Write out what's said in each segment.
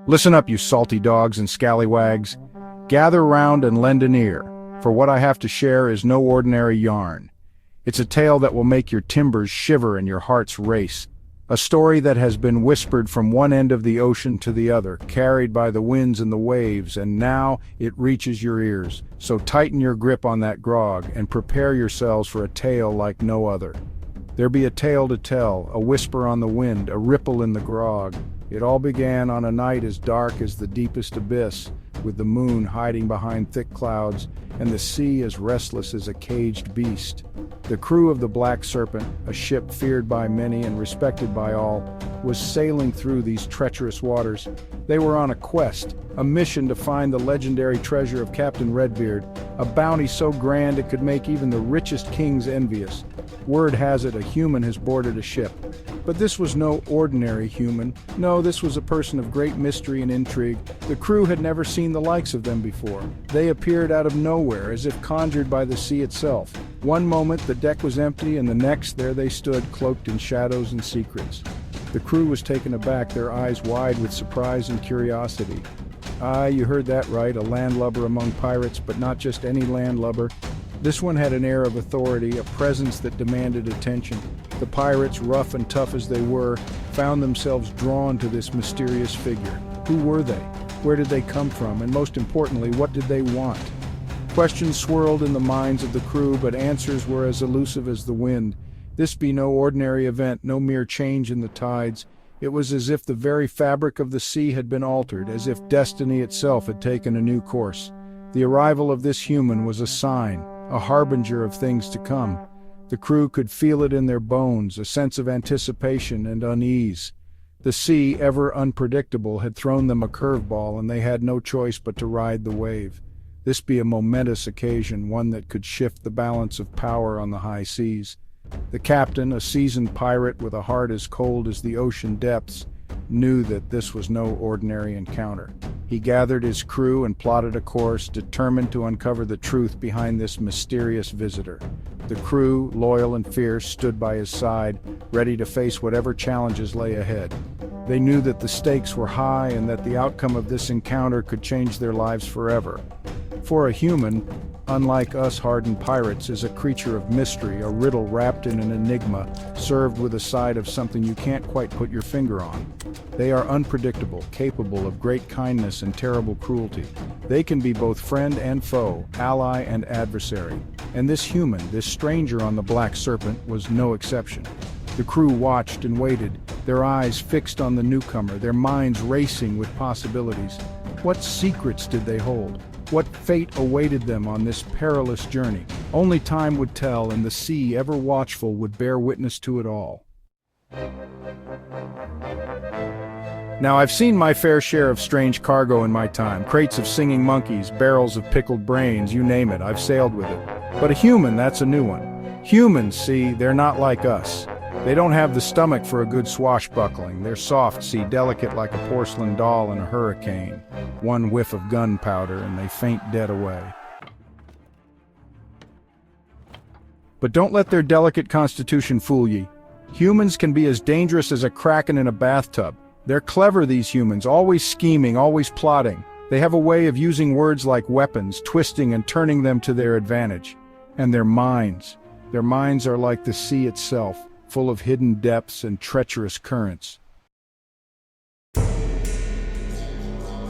Listen up, you salty dogs and scallywags. Gather round and lend an ear, for what I have to share is no ordinary yarn. It's a tale that will make your timbers shiver and your hearts race. A story that has been whispered from one end of the ocean to the other, carried by the winds and the waves, and now it reaches your ears. So tighten your grip on that grog and prepare yourselves for a tale like no other. There be a tale to tell, a whisper on the wind, a ripple in the grog. It all began on a night as dark as the deepest abyss, with the moon hiding behind thick clouds, and the sea as restless as a caged beast. The crew of the Black Serpent, a ship feared by many and respected by all, was sailing through these treacherous waters. They were on a quest, a mission to find the legendary treasure of Captain Redbeard, a bounty so grand it could make even the richest kings envious. Word has it a human has boarded a ship. But this was no ordinary human. No, this was a person of great mystery and intrigue. The crew had never seen the likes of them before. They appeared out of nowhere, as if conjured by the sea itself. One moment the deck was empty, and the next there they stood, cloaked in shadows and secrets. The crew was taken aback, their eyes wide with surprise and curiosity. Aye, you heard that right, a landlubber among pirates, but not just any landlubber. This one had an air of authority, a presence that demanded attention. The pirates, rough and tough as they were, found themselves drawn to this mysterious figure. Who were they? Where did they come from? And most importantly, what did they want? Questions swirled in the minds of the crew, but answers were as elusive as the wind. This be no ordinary event, no mere change in the tides. It was as if the very fabric of the sea had been altered, as if destiny itself had taken a new course. The arrival of this human was a sign, a harbinger of things to come. The crew could feel it in their bones, a sense of anticipation and unease. The sea, ever unpredictable, had thrown them a curveball, and they had no choice but to ride the wave. This be a momentous occasion, one that could shift the balance of power on the high seas. The captain, a seasoned pirate with a heart as cold as the ocean depths, knew that this was no ordinary encounter. He gathered his crew and plotted a course, determined to uncover the truth behind this mysterious visitor. The crew, loyal and fierce, stood by his side, ready to face whatever challenges lay ahead. They knew that the stakes were high and that the outcome of this encounter could change their lives forever. For a human, unlike us hardened pirates, is a creature of mystery, a riddle wrapped in an enigma, served with a side of something you can't quite put your finger on. They are unpredictable, capable of great kindness and terrible cruelty. They can be both friend and foe, ally and adversary. And this human, this stranger on the Black Serpent, was no exception. The crew watched and waited, their eyes fixed on the newcomer, their minds racing with possibilities. What secrets did they hold? What fate awaited them on this perilous journey? Only time would tell, and the sea, ever watchful, would bear witness to it all. Now, I've seen my fair share of strange cargo in my time. Crates of singing monkeys, barrels of pickled brains, you name it, I've sailed with it. But a human, that's a new one. Humans, see, they're not like us. They don't have the stomach for a good swashbuckling. They're soft, see, delicate like a porcelain doll in a hurricane. One whiff of gunpowder and they faint dead away. But don't let their delicate constitution fool ye. Humans can be as dangerous as a kraken in a bathtub. They're clever, these humans, always scheming, always plotting. They have a way of using words like weapons, twisting and turning them to their advantage. And their minds are like the sea itself, full of hidden depths and treacherous currents.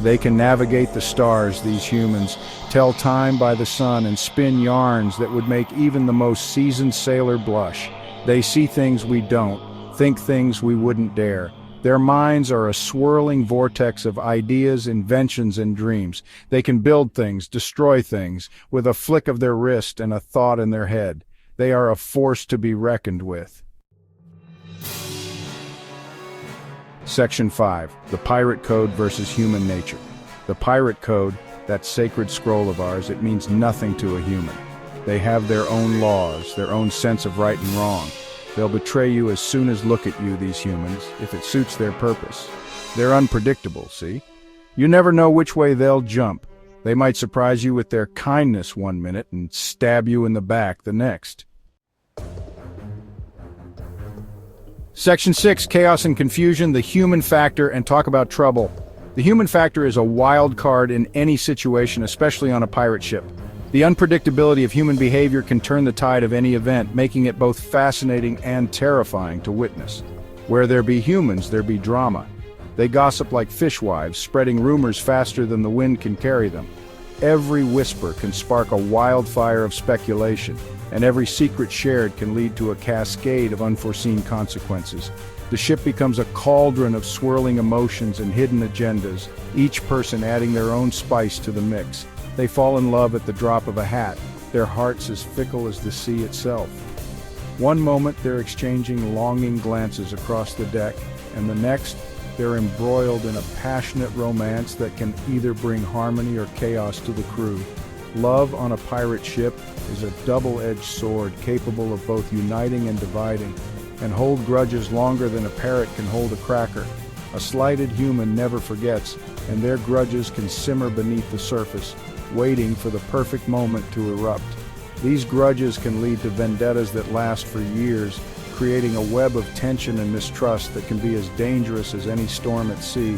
They can navigate the stars, these humans, tell time by the sun, and spin yarns that would make even the most seasoned sailor blush. They see things we don't, think things we wouldn't dare. Their minds are a swirling vortex of ideas, inventions, and dreams. They can build things, destroy things, with a flick of their wrist and a thought in their head. They are a force to be reckoned with. Section 5. The Pirate Code versus Human Nature. The Pirate Code, that sacred scroll of ours, it means nothing to a human. They have their own laws, their own sense of right and wrong. They'll betray you as soon as look at you, these humans, if it suits their purpose. They're unpredictable, see? You never know which way they'll jump. They might surprise you with their kindness one minute and stab you in the back the next. Section 6, Chaos and Confusion, the human factor, and talk about trouble. The human factor is a wild card in any situation, especially on a pirate ship. The unpredictability of human behavior can turn the tide of any event, making it both fascinating and terrifying to witness. Where there be humans, there be drama. They gossip like fishwives, spreading rumors faster than the wind can carry them. Every whisper can spark a wildfire of speculation, and every secret shared can lead to a cascade of unforeseen consequences. The ship becomes a cauldron of swirling emotions and hidden agendas, each person adding their own spice to the mix. They fall in love at the drop of a hat, their hearts as fickle as the sea itself. One moment they're exchanging longing glances across the deck, and the next they're embroiled in a passionate romance that can either bring harmony or chaos to the crew. Love on a pirate ship is a double-edged sword capable of both uniting and dividing, and hold grudges longer than a parrot can hold a cracker. A slighted human never forgets, and their grudges can simmer beneath the surface, waiting for the perfect moment to erupt. These grudges can lead to vendettas that last for years, creating a web of tension and mistrust that can be as dangerous as any storm at sea.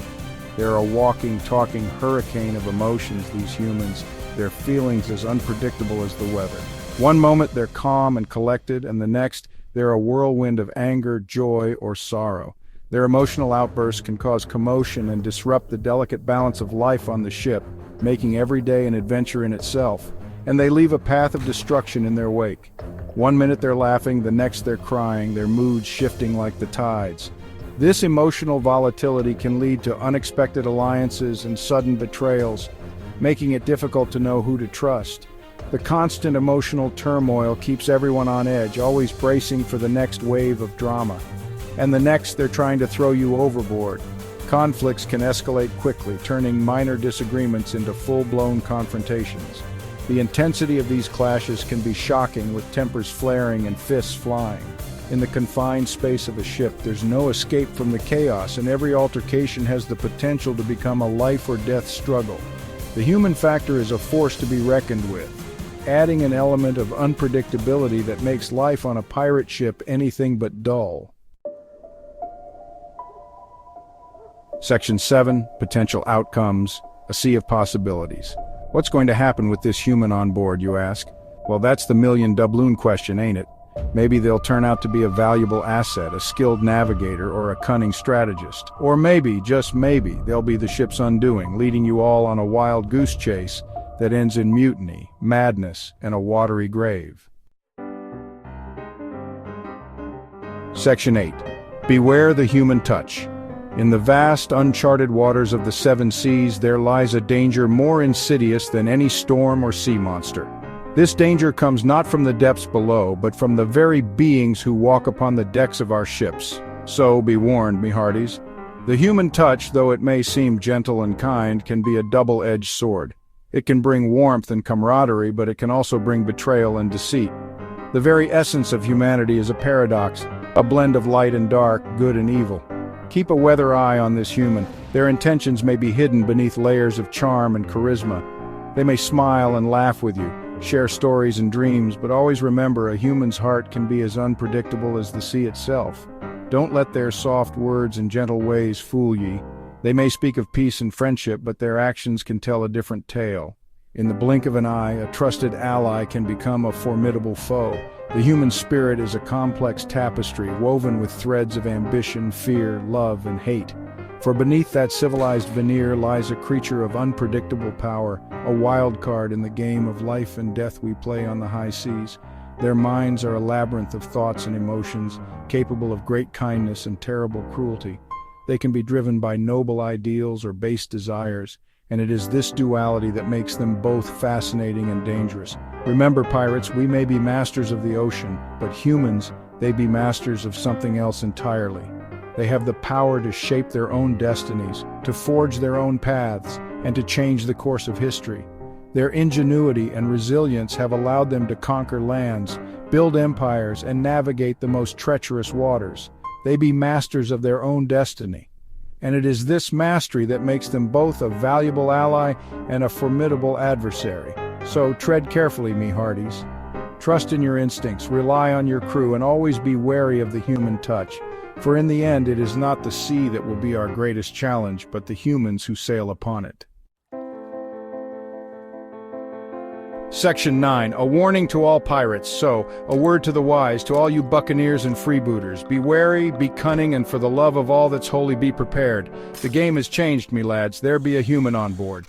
They're a walking, talking hurricane of emotions, these humans, their feelings as unpredictable as the weather. One moment they're calm and collected, and the next they're a whirlwind of anger, joy, or sorrow. Their emotional outbursts can cause commotion and disrupt the delicate balance of life on the ship, making every day an adventure in itself. And they leave a path of destruction in their wake. One minute they're laughing, the next they're crying, their moods shifting like the tides. This emotional volatility can lead to unexpected alliances and sudden betrayals, making it difficult to know who to trust. The constant emotional turmoil keeps everyone on edge, always bracing for the next wave of drama. And the next they're trying to throw you overboard. Conflicts can escalate quickly, turning minor disagreements into full-blown confrontations. The intensity of these clashes can be shocking, with tempers flaring and fists flying. In the confined space of a ship, there's no escape from the chaos, and every altercation has the potential to become a life-or-death struggle. The human factor is a force to be reckoned with, adding an element of unpredictability that makes life on a pirate ship anything but dull. Section 7, Potential Outcomes, a Sea of Possibilities. What's going to happen with this human on board, you ask? Well, that's the million doubloon question, ain't it? Maybe they'll turn out to be a valuable asset, a skilled navigator, or a cunning strategist. Or maybe, just maybe, they'll be the ship's undoing, leading you all on a wild goose chase that ends in mutiny, madness, and a watery grave. Section 8. Beware the human touch. In the vast, uncharted waters of the seven seas, there lies a danger more insidious than any storm or sea monster. This danger comes not from the depths below, but from the very beings who walk upon the decks of our ships. So be warned, me hearties. The human touch, though it may seem gentle and kind, can be a double-edged sword. It can bring warmth and camaraderie, but it can also bring betrayal and deceit. The very essence of humanity is a paradox, a blend of light and dark, good and evil. Keep a weather eye on this human. Their intentions may be hidden beneath layers of charm and charisma. They may smile and laugh with you, share stories and dreams, but always remember, a human's heart can be as unpredictable as the sea itself. Don't let their soft words and gentle ways fool ye. They may speak of peace and friendship, but their actions can tell a different tale. In the blink of an eye, a trusted ally can become a formidable foe. The human spirit is a complex tapestry woven with threads of ambition, fear, love, and hate. For beneath that civilized veneer lies a creature of unpredictable power, a wild card in the game of life and death we play on the high seas. Their minds are a labyrinth of thoughts and emotions, capable of great kindness and terrible cruelty. They can be driven by noble ideals or base desires, and it is this duality that makes them both fascinating and dangerous. Remember, pirates, we may be masters of the ocean, but humans, they be masters of something else entirely. They have the power to shape their own destinies, to forge their own paths, and to change the course of history. Their ingenuity and resilience have allowed them to conquer lands, build empires, and navigate the most treacherous waters. They be masters of their own destiny. And it is this mastery that makes them both a valuable ally and a formidable adversary. So tread carefully, me hearties. Trust in your instincts, rely on your crew, and always be wary of the human touch. For in the end, it is not the sea that will be our greatest challenge, but the humans who sail upon it. Section 9. A warning to all pirates. So, a word to the wise, to all you buccaneers and freebooters. Be wary, be cunning, and for the love of all that's holy, be prepared. The game has changed, me lads. There be a human on board.